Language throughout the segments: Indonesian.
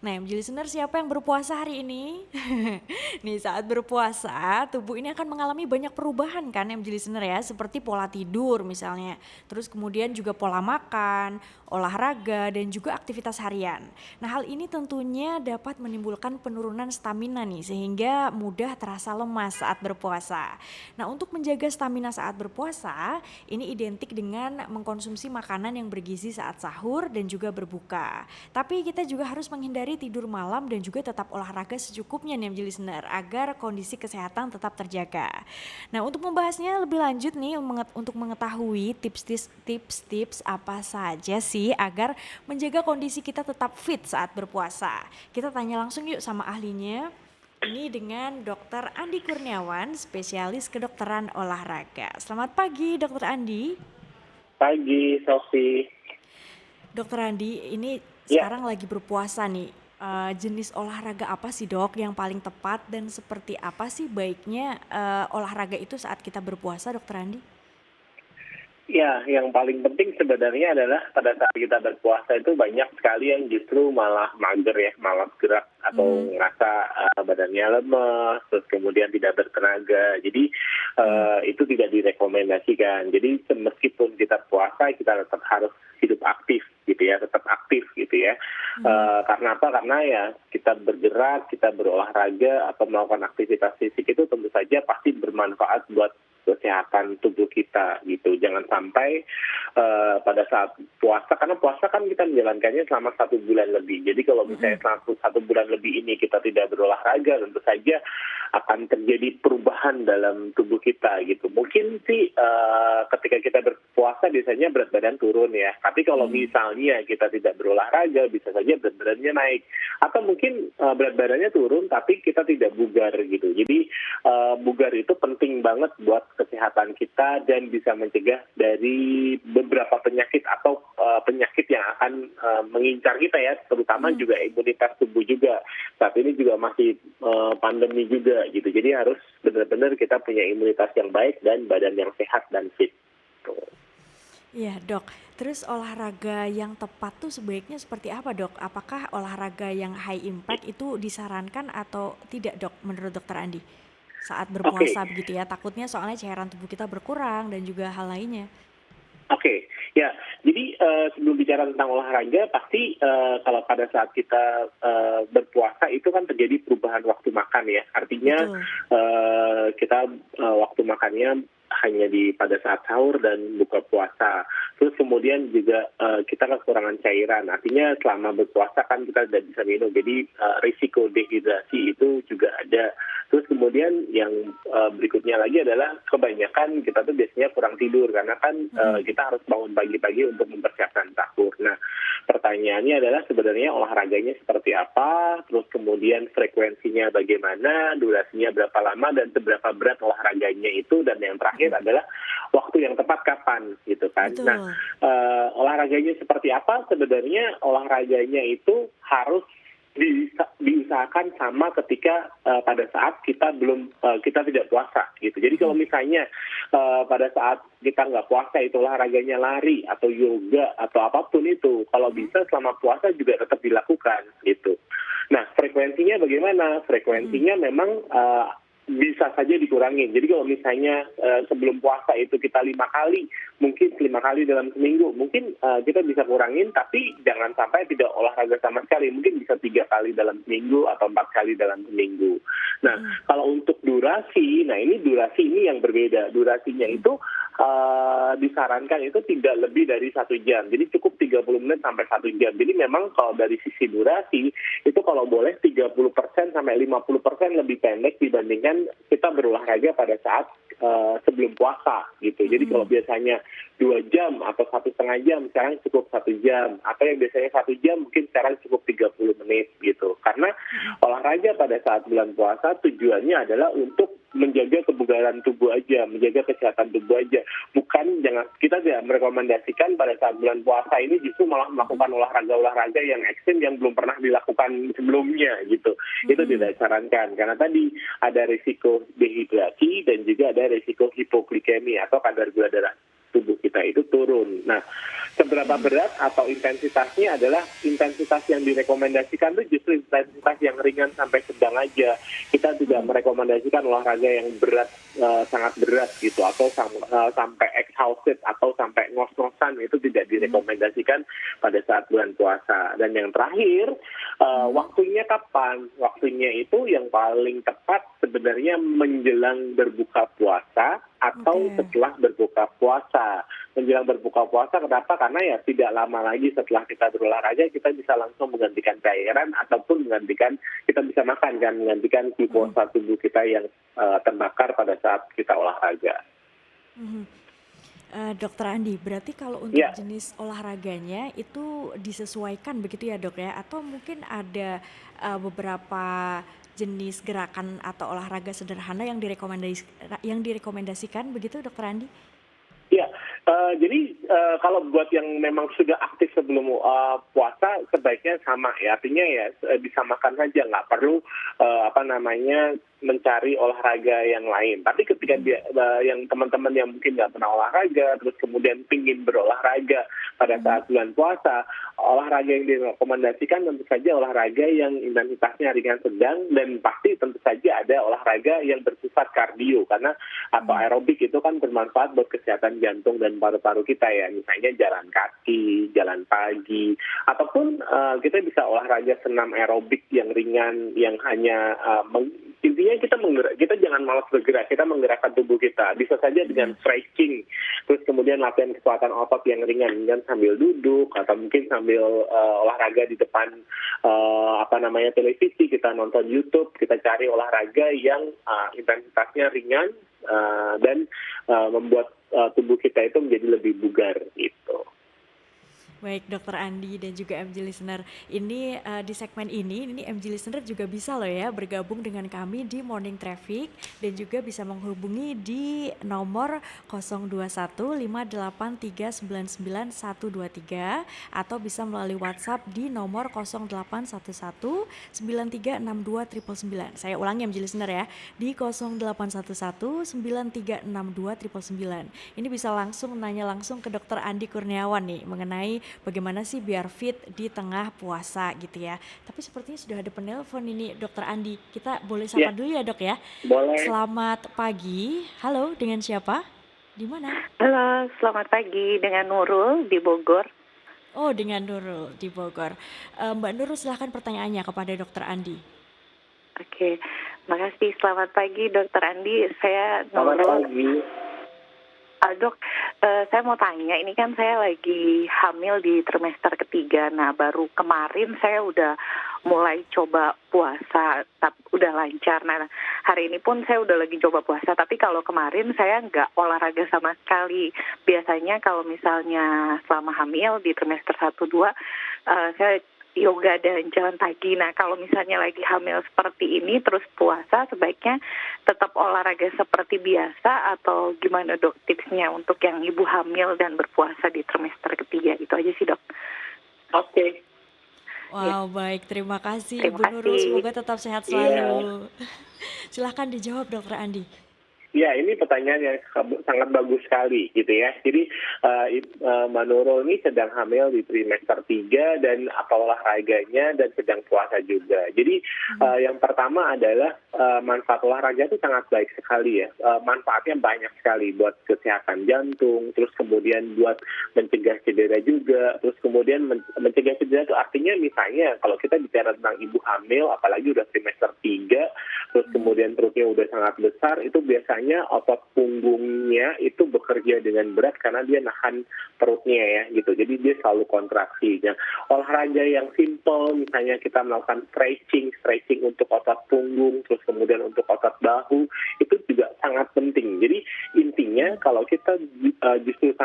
Nah, MG listener siapa yang berpuasa hari ini? Nih, saat berpuasa, tubuh ini akan mengalami banyak perubahan kan MG listener ya, seperti pola tidur misalnya. Terus kemudian juga pola makan, olahraga, dan juga aktivitas harian. Nah, hal ini tentunya dapat menimbulkan penurunan stamina nih, sehingga mudah terasa lemas saat berpuasa. Nah, untuk menjaga stamina saat berpuasa, ini identik dengan mengkonsumsi makanan yang bergizi saat sahur dan juga berbuka. Tapi kita juga harus menghindari tidur malam dan juga tetap olahraga secukupnya nih MJ listener agar kondisi kesehatan tetap terjaga. Nah, untuk membahasnya lebih lanjut nih untuk mengetahui tips-tips apa saja sih agar menjaga kondisi kita tetap fit saat berpuasa. Kita tanya langsung yuk sama ahlinya. Ini dengan Dr. Andi Kurniawan, spesialis kedokteran olahraga. Selamat pagi, Dr. Andi. Pagi, Sofi. Dokter Andi, ini Ya, sekarang lagi berpuasa nih. Jenis olahraga apa sih dok yang paling tepat dan seperti apa sih baiknya olahraga itu saat kita berpuasa, Dokter Andi? ya, yang paling penting sebenarnya adalah pada saat kita berpuasa itu banyak sekali yang justru malah mager ya, malas gerak atau Mhm. ngerasa badannya lemes, terus kemudian tidak bertenaga. Jadi itu tidak direkomendasikan. Jadi meskipun kita puasa, kita tetap harus hidup aktif gitu ya, tetap aktif gitu ya. Mhm. Karena apa? Karena ya kita bergerak, kita berolahraga atau melakukan aktivitas fisik itu tentu saja pasti bermanfaat buat kesehatan tubuh kita gitu. Jangan sampai pada saat puasa, karena puasa kan kita menjalankannya selama 1 bulan lebih. Jadi kalau misalnya Mhm. selama 1 bulan lebih ini kita tidak berolahraga, tentu saja akan terjadi perubahan dalam tubuh kita gitu. Mungkin sih ketika kita berpuasa biasanya berat badan turun ya. Tapi kalau Mhm. misalnya kita tidak berolahraga, bisa saja berat badannya naik. Atau mungkin berat badannya turun tapi kita tidak bugar gitu. Jadi bugar itu penting banget buat kesehatan kita dan bisa mencegah dari beberapa penyakit atau penyakit yang akan mengincar kita ya, terutama Mhm. juga imunitas tubuh juga. Saat ini juga masih pandemi juga gitu. Jadi harus benar-benar kita punya imunitas yang baik dan badan yang sehat dan fit. Tuh. Iya dok, terus olahraga yang tepat tuh sebaiknya seperti apa dok? Apakah olahraga yang high impact itu disarankan atau tidak dok menurut dokter Andi? Saat Oke, berpuasa begitu ya, takutnya soalnya cairan tubuh kita berkurang dan juga hal lainnya. Oke, ya. Jadi sebelum bicara tentang olahraga, pasti kalau pada saat kita berpuasa itu kan terjadi perubahan waktu makan ya. Artinya Betul. kita waktu makannya hanya pada saat sahur dan buka puasa. Terus kemudian juga kita kekurangan cairan. Artinya selama berpuasa kan kita tidak bisa minum. Jadi risiko dehidrasi itu juga ada. Terus kemudian yang berikutnya lagi adalah kebanyakan kita tuh biasanya kurang tidur karena kan Mhm. kita harus bangun pagi-pagi untuk mempersiapkan sahur. Nah, pertanyaannya adalah sebenarnya olahraganya seperti apa, terus kemudian frekuensinya bagaimana, durasinya berapa lama dan seberapa berat olahraganya itu, dan yang terakhir Mhm. adalah waktu yang tepat kapan gitu kan. Nah, Betul. olahraganya seperti apa? Sebenarnya olahraganya itu harus diusahakan sama ketika pada saat kita tidak puasa gitu. Jadi kalau Mhm. misalnya pada saat kita nggak puasa itu olahraganya lari atau yoga atau apapun itu, kalau Mhm. bisa selama puasa juga tetap dilakukan gitu. Nah, frekuensinya bagaimana? Mhm. Frekuensinya memang bisa saja dikurangin. Jadi kalau misalnya sebelum puasa itu kita 5 kali, mungkin 5 kali dalam seminggu, mungkin kita bisa kurangin, tapi jangan sampai tidak olahraga sama sekali. Mungkin bisa 3 kali dalam seminggu atau 4 kali dalam seminggu. Nah, Mhm. kalau untuk durasi, nah ini durasi ini yang berbeda. Durasinya Mhm. itu disarankan itu tidak lebih dari 1 jam. Jadi cukup 30 menit sampai 1 jam. Jadi memang kalau dari sisi durasi, itu kalau boleh 30% sampai 50% lebih pendek dibandingkan kita berolahraga pada saat sebelum puasa gitu. Jadi kalau Mhm. biasanya 2 jam atau 1,5 jam, sekarang cukup 1 jam. Atau yang biasanya 1 jam, mungkin sekarang cukup 30 menit gitu. Karena Mhm. olahraga pada saat bulan puasa tujuannya adalah untuk menjaga kebugaran tubuh aja, menjaga kesehatan tubuh aja. Kita tidak merekomendasikan pada saat bulan puasa ini justru malah melakukan olahraga-olahraga yang ekstrim yang belum pernah dilakukan sebelumnya gitu. Itu Mhm. tidak disarankan karena tadi ada risiko dehidrasi dan juga ada risiko hipoglikemi atau kadar gula darah tubuh kita itu turun. Nah, seberapa berat atau intensitasnya adalah intensitas yang direkomendasikan itu justru intensitas yang ringan sampai sedang aja. Kita tidak merekomendasikan olahraga yang berat, sangat berat gitu, atau sampai exhausted atau sampai ngos-ngosan, itu tidak direkomendasikan pada saat bulan puasa. Dan yang terakhir, waktunya kapan? Waktunya itu yang paling tepat sebenarnya menjelang berbuka puasa atau setelah berbuka puasa. Menjelang berbuka puasa, kenapa? Karena ya tidak lama lagi setelah kita berolahraga, kita bisa langsung menggantikan cairan ataupun kita bisa makan kan, menggantikan glukosa tubuh kita yang terbakar pada saat kita olahraga. Dokter Andi, berarti kalau untuk jenis olahraganya itu disesuaikan begitu ya dok ya? Atau mungkin ada beberapa jenis gerakan atau olahraga sederhana yang direkomendasikan begitu dokter Andi? Ya, jadi kalau buat yang memang sudah aktif sebelum puasa sebaiknya sama ya, artinya ya disamakan saja, nggak perlu mencari olahraga yang lain. Tapi ketika yang teman-teman yang mungkin nggak pernah olahraga, terus kemudian pingin berolahraga pada saat bulan puasa, olahraga yang direkomendasikan tentu saja olahraga yang intensitasnya ringan sedang, dan pasti tentu saja ada olahraga yang bersifat kardio, karena atau aerobik itu kan bermanfaat buat kesehatan jantung dan paru-paru kita ya, misalnya jalan kaki, jalan pagi, ataupun kita bisa olahraga senam aerobik yang ringan, yang hanya intinya kita jangan malas bergerak, kita menggerakkan tubuh kita. Bisa saja dengan stretching, terus kemudian latihan kekuatan otot yang ringan, dan sambil duduk atau mungkin sambil olahraga di depan televisi, kita nonton YouTube, kita cari olahraga yang intensitasnya ringan dan membuat tubuh kita itu menjadi lebih bugar gitu. Baik Dokter Andi dan juga MG Listener, ini di segmen ini MG Listener juga bisa loh ya bergabung dengan kami di Morning Traffic, dan juga bisa menghubungi di nomor 02158399123 atau bisa melalui WhatsApp di nomor 0811936299. Saya ulangi MG Listener ya, di 0811936299. Ini bisa langsung nanya langsung ke Dokter Andi Kurniawan nih mengenai bagaimana sih biar fit di tengah puasa gitu ya. Tapi sepertinya sudah ada penelpon ini Dokter Andi. Kita boleh sapa dulu ya dok ya? Boleh. Selamat pagi. Halo, dengan siapa? Di mana? Halo, selamat pagi, dengan Nurul di Bogor. Oh, dengan Nurul di Bogor. Mbak Nurul, silahkan pertanyaannya kepada Dokter Andi. Oke, makasih. Selamat pagi Dokter Andi. Saya Nurul. Selamat pagi. Dok, saya mau tanya, ini kan saya lagi hamil di trimester ketiga. Nah, baru kemarin saya udah mulai coba puasa, udah lancar. Nah, hari ini pun saya udah lagi coba puasa, tapi kalau kemarin saya nggak olahraga sama sekali. Biasanya kalau misalnya selama hamil di trimester 1-2, saya yoga dan jalan pagi. Nah, kalau misalnya lagi hamil seperti ini terus puasa, sebaiknya tetap olahraga seperti biasa atau gimana dok tipsnya untuk yang ibu hamil dan berpuasa di trimester ketiga? Itu aja sih dok. Oke. Wow, baik, terima kasih Terima Ibu Nurul, kasih. semoga tetap sehat selalu. Silahkan dijawab Dokter Andi. Ya, ini pertanyaan yang sangat bagus sekali gitu ya. Jadi Mbak Nurul ini sedang hamil di trimester 3 dan olahraganya dan sedang puasa juga. Jadi yang pertama adalah manfaat olahraga itu sangat baik sekali ya. Manfaatnya banyak sekali buat kesehatan jantung, terus kemudian buat mencegah cedera juga, terus kemudian mencegah cedera itu artinya misalnya kalau kita bicara tentang ibu hamil, apalagi udah trimester 3, terus kemudian perutnya udah sangat besar, itu biasanya otot punggungnya itu bekerja dengan berat karena dia nahan perutnya ya gitu. Jadi dia selalu kontraksi. Nah, olahraga yang simple, misalnya kita melakukan stretching untuk otot punggung, terus kemudian untuk otot bahu, itu juga sangat penting. Jadi intinya kalau kita justru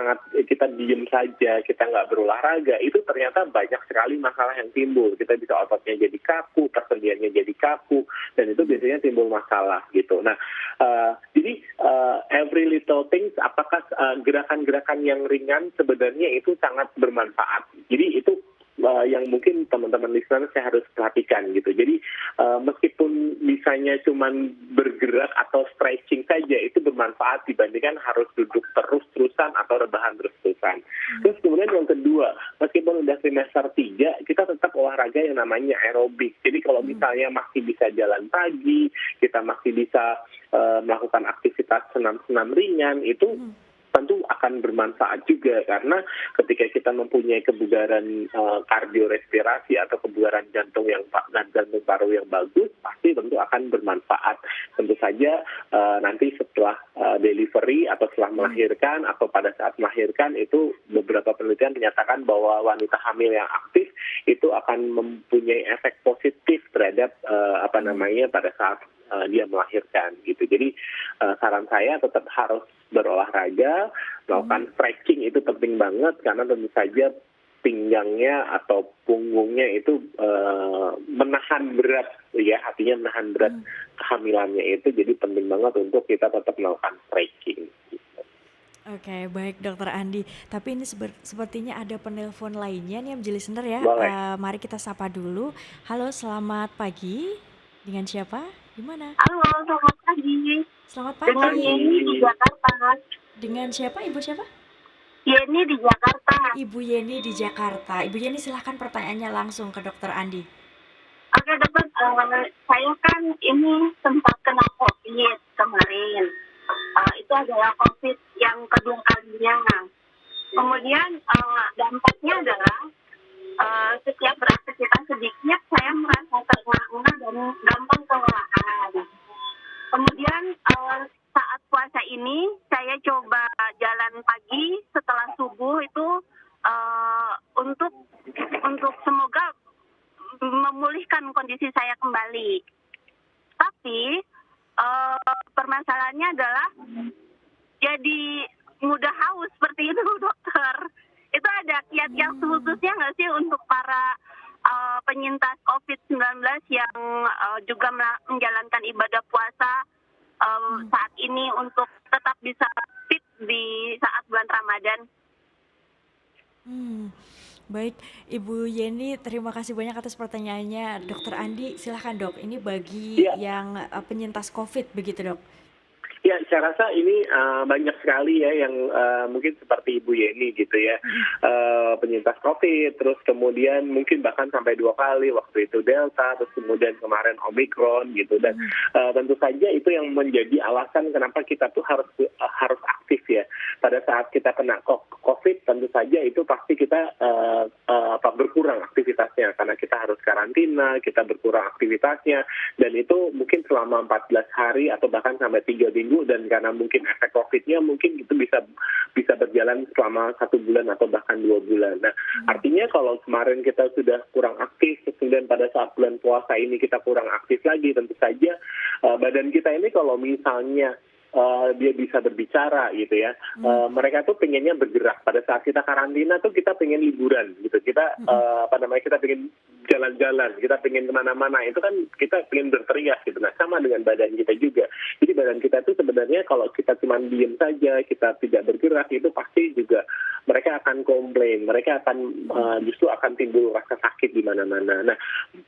kita diem saja, kita nggak berolahraga, itu ternyata banyak sekali masalah yang timbul. Kita bisa ototnya jadi kaku, persendiannya jadi kaku, dan itu biasanya timbul masalah gitu. Nah, jadi every little things, apakah gerakan-gerakan yang ringan sebenarnya itu sangat bermanfaat. Jadi itu yang mungkin teman-teman listener saya harus perhatikan gitu. Jadi meskipun misalnya cuman bergerak atau stretching saja itu bermanfaat dibandingkan harus duduk terus-terusan atau rebahan terus-terusan. namanya aerobik. Jadi kalau misalnya masih bisa jalan pagi, kita masih bisa melakukan aktivitas senam-senam ringan, itu tentu akan bermanfaat juga, karena ketika kita mempunyai kebugaran kardiorespirasi atau kebugaran jantung dan jantung paru yang bagus, pasti tentu akan bermanfaat. Tentu saja nanti setelah delivery atau setelah melahirkan atau pada saat melahirkan, itu beberapa penelitian menyatakan bahwa wanita hamil yang aktif itu akan mempunyai efek positif terhadap pada saat dia melahirkan gitu. Jadi saran saya tetap harus berolahraga, melakukan stretching itu penting banget, karena tentu saja pinggangnya atau punggungnya itu menahan berat, ya, artinya menahan berat kehamilannya itu, jadi penting banget untuk kita tetap melakukan stretching. Oke, baik Dokter Andi. Tapi ini sepertinya ada penelpon lainnya nih yang listener ya. Boleh. Mari kita sapa dulu. Halo, selamat pagi. Dengan siapa? Di mana? Halo, selamat pagi. Selamat Dengan pagi. Yeni di Jakarta. Dengan siapa? Ibu siapa? Yeni di Jakarta. Ibu Yeni di Jakarta. Ibu Yeni, silahkan pertanyaannya langsung ke Dokter Andi. Oke dokter, saya kan ini sempat kena COVID kemarin. Itu adalah COVID yang kedua kalinya. Kemudian dampaknya adalah setiap beraktivitas sedikit saya merasa terengah-engah dan gampang kelelahan. Kemudian saat puasa ini saya coba jalan pagi setelah subuh itu untuk semoga memulihkan kondisi saya kembali. Tapi permasalahannya adalah jadi mudah haus seperti itu dokter. Itu ada kiat-kiat khususnya nggak sih untuk para penyintas COVID-19 yang juga menjalankan ibadah puasa saat ini untuk tetap bisa fit di saat bulan Ramadan? Baik, Ibu Yeni, terima kasih banyak atas pertanyaannya. Dokter Andi, silahkan dok. Ini bagi yang penyintas COVID begitu dok? Ya, saya rasa ini banyak sekali ya yang mungkin seperti Ibu Yeni gitu ya, penyintas COVID, terus kemudian mungkin bahkan sampai 2 kali, waktu itu Delta, terus kemudian kemarin Omicron gitu, dan tentu saja itu yang menjadi alasan kenapa kita tuh harus aktif ya. Pada saat kita kena COVID, tentu saja itu pasti kita berkurang aktivitasnya, karena kita harus karantina, kita berkurang aktivitasnya, dan itu mungkin selama 14 hari atau bahkan sampai 3 minggu, dan karena mungkin efek COVID-nya mungkin itu bisa berjalan selama 1 bulan atau bahkan 2 bulan. Nah, artinya kalau kemarin kita sudah kurang aktif, kemudian pada saat bulan puasa ini kita kurang aktif lagi, tentu saja badan kita ini kalau misalnya dia bisa berbicara gitu ya, mereka tuh pengennya bergerak. Pada saat kita karantina tuh kita pengen liburan gitu, kita kita pengen jalan-jalan, kita pengen kemana-mana, itu kan kita pengen berteriak gitu. Nah, sama dengan badan kita juga. Jadi badan kita tuh sebenarnya kalau kita cuma diem saja, kita tidak bergerak, itu pasti juga mereka akan komplain, mereka akan justru akan timbul rasa sakit di mana-mana. Nah,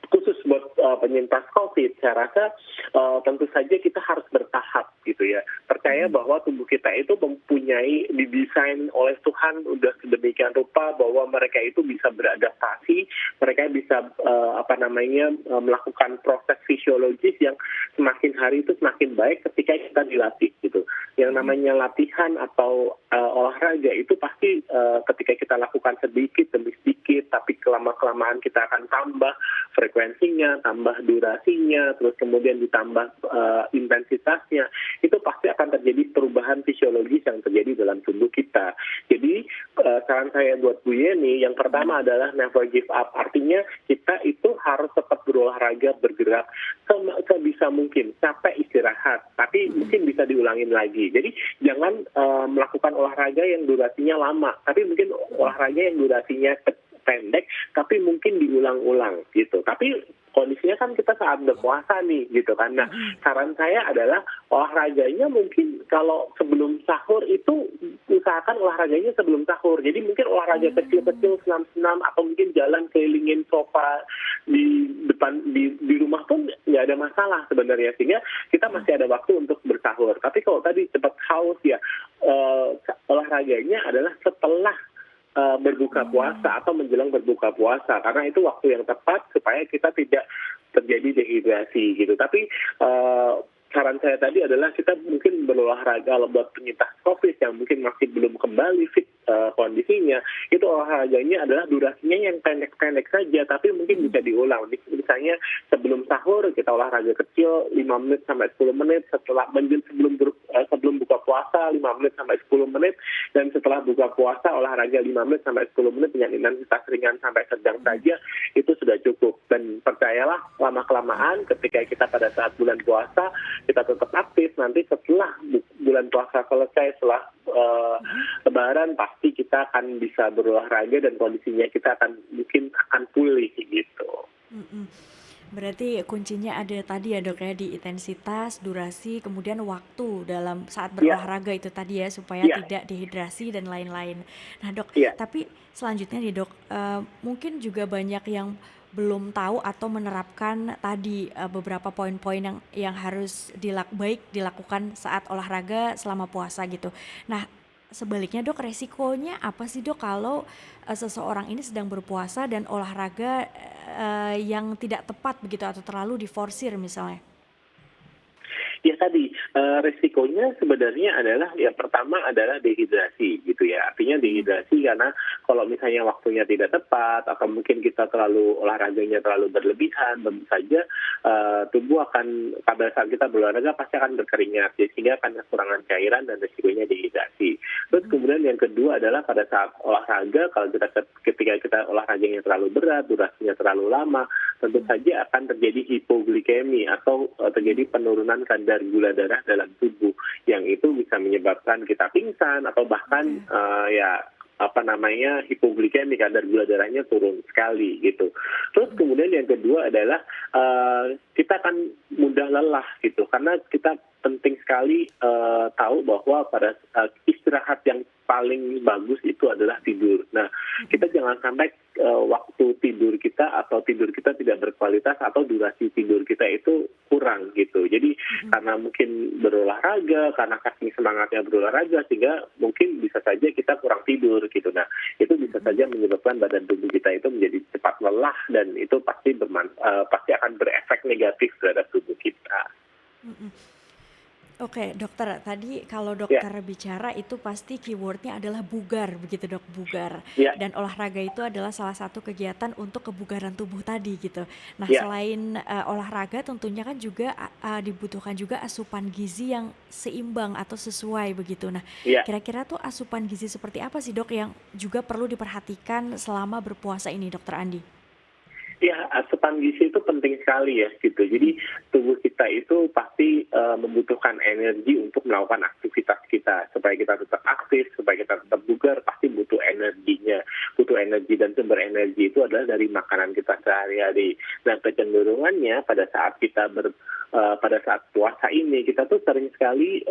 khusus buat penyintas COVID, saya rasa tentu saja kita harus bertahap gitu ya. Percaya bahwa tubuh kita itu mempunyai, didesain oleh Tuhan udah sedemikian rupa bahwa mereka itu bisa beradaptasi, mereka bisa melakukan proses fisiologis yang semakin hari itu semakin baik ketika kita dilatih gitu. Yang namanya latihan atau olahraga itu pasti ketika kita lakukan sedikit demi sedikit, tapi kelamaan kita akan tambah frekuensinya, tambah durasinya, terus kemudian ditambah intensitasnya, itu pasti akan terjadi perubahan fisiologis yang terjadi dalam tubuh kita. Jadi saran saya buat Bu Yeni, yang pertama adalah never give up. Artinya kita itu harus tetap berolahraga, bergerak sebisa mungkin, capek istirahat, tapi mungkin bisa diulangin lagi. Jadi jangan melakukan olahraga yang durasinya lama, tapi mungkin olahraga yang durasinya pendek, tapi mungkin diulang-ulang gitu. Tapi kondisinya kan kita saat berpuasa nih gitu kan. Nah, saran saya adalah olahraganya mungkin kalau sebelum sahur itu usahakan olahraganya sebelum sahur. Jadi mungkin olahraga kecil-kecil, senam-senam, atau mungkin jalan kelilingin sofa di depan di rumah pun nggak ada masalah sebenarnya, sehingga kita masih ada waktu untuk bersahur. Tapi kalau tadi cepat haus ya, olahraganya adalah setelah berbuka puasa atau menjelang berbuka puasa, karena itu waktu yang tepat supaya kita tidak terjadi dehidrasi gitu. Tapi saran saya tadi adalah kita mungkin berolahraga buat penyintas COVID yang mungkin masih belum kembali fit kondisinya, itu olahraganya adalah durasinya yang pendek-pendek saja, tapi mungkin bisa diulang. Misalnya sebelum sahur kita olahraga kecil 5 menit sampai 10 menit, setelah sebelum buka puasa 5 menit sampai 10 menit, dan setelah buka puasa olahraga 5 menit sampai 10 menit dengan intensitas ringan sampai sedang saja, itu sudah cukup. Dan percayalah, lama-kelamaan ketika kita pada saat bulan puasa kita tetap aktif, nanti setelah bulan puasa selesai, setelah Lebaran, pasti kita akan bisa berolahraga dan kondisinya kita mungkin akan pulih gitu. Mm-mm. Berarti kuncinya ada tadi ya dok ya, di intensitas, durasi, kemudian waktu dalam saat Iya, berolahraga itu tadi ya, supaya iya, tidak dehidrasi dan lain-lain. Nah dok, iya. tapi selanjutnya nih dok, mungkin juga banyak yang belum tahu atau menerapkan tadi beberapa poin-poin yang harus baik dilakukan saat olahraga selama puasa gitu. Nah, sebaliknya dok, resikonya apa sih dok kalau seseorang ini sedang berpuasa dan olahraga yang tidak tepat begitu atau terlalu diforsir misalnya? Ya tadi, resikonya sebenarnya adalah, ya pertama adalah dehidrasi gitu ya. Artinya dehidrasi karena kalau misalnya waktunya tidak tepat atau mungkin kita olahraganya terlalu berlebihan, tentu saja tubuh pada saat kita berolahraga pasti akan berkeringat, sehingga akan kekurangan cairan dan resikonya dehidrasi. Terus kemudian yang kedua adalah pada saat olahraga, kalau ketika kita olahraganya terlalu berat, durasinya terlalu lama, tentu saja akan terjadi hipoglikemi atau terjadi penurunan kadar gula darah dalam tubuh, yang itu bisa menyebabkan kita pingsan atau bahkan hipoglikemi, kadar gula darahnya turun sekali gitu. Terus kemudian yang kedua adalah kita akan mudah lelah gitu, karena kita penting sekali tahu bahwa pada istirahat yang paling bagus itu adalah tidur. Nah, kita jangan sampai waktu tidur kita atau tidur kita tidak berkualitas atau durasi tidur kita itu kurang gitu. Jadi karena mungkin berolahraga, karena saking semangatnya berolahraga, sehingga mungkin bisa saja kita kurang tidur gitu. Nah, itu bisa saja menyebabkan badan tubuh kita itu menjadi cepat lelah, dan itu pasti akan berefek negatif terhadap tubuh kita. Mm-mm. Oke, dokter, tadi kalau Ya, dokter bicara itu pasti keywordnya adalah bugar, begitu dok, bugar. ya, Dan olahraga itu adalah salah satu kegiatan untuk kebugaran tubuh tadi gitu. Nah, ya. selain olahraga tentunya kan juga dibutuhkan juga asupan gizi yang seimbang atau sesuai begitu. Nah, Ya, kira-kira tuh asupan gizi seperti apa sih dok yang juga perlu diperhatikan selama berpuasa ini, dokter Andi? ya, asupan gizi itu penting sekali ya gitu. Jadi tubuh kita itu pasti membutuhkan energi untuk melakukan aktivitas kita, supaya kita tetap aktif, supaya kita tetap bugar, pasti butuh energinya. Butuh energi, dan sumber energi itu adalah dari makanan kita sehari-hari. Nah, kecenderungannya pada saat pada saat puasa ini kita tuh sering sekali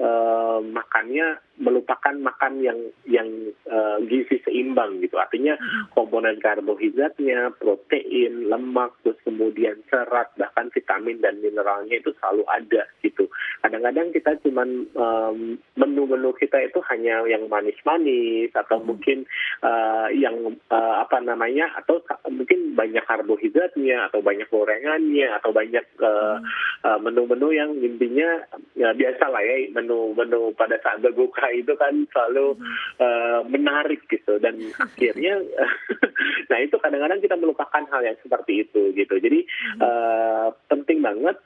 makannya melupakan makan yang gizi seimbang gitu. Artinya komponen karbohidratnya, protein, lemak, terus kemudian serat, bahkan vitamin dan mineralnya itu selalu ada gitu. Kadang-kadang kita cuman menu-menu kita itu hanya yang manis-manis, atau mungkin atau mungkin banyak karbohidratnya, atau banyak gorengannya, atau banyak menu-menu yang intinya ya biasa lah ya, menu-menu pada saat berbuka itu kan selalu menarik gitu, dan akhirnya nah itu kadang-kadang kita melupakan hal yang seperti itu gitu. Jadi penting banget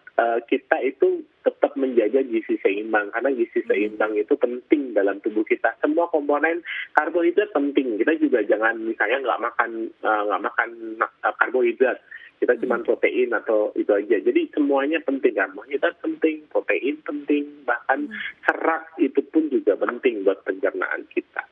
kita itu tetap menjaga gizi seimbang, karena gizi seimbang itu penting dalam tubuh kita. Semua komponen karbohidrat penting. Kita juga jangan misalnya nggak makan karbohidrat, kita cuma protein atau itu aja. Jadi semuanya penting, karbohidrat penting, protein penting, bahkan serat itu pun juga penting buat pencernaan kita.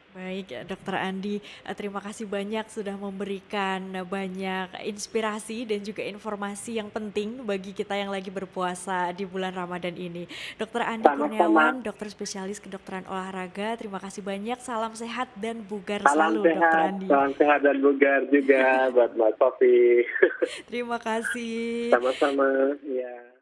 Baik, Dokter Andi, terima kasih banyak sudah memberikan banyak inspirasi dan juga informasi yang penting bagi kita yang lagi berpuasa di bulan Ramadan ini. Dokter Andi Sama-sama. Kurniawan, dokter spesialis kedokteran olahraga, terima kasih banyak. Salam sehat dan bugar Salam selalu, Dokter sehat, Andi. salam sehat dan bugar juga buat Mbak Sofi. Terima kasih. Sama-sama. Ya.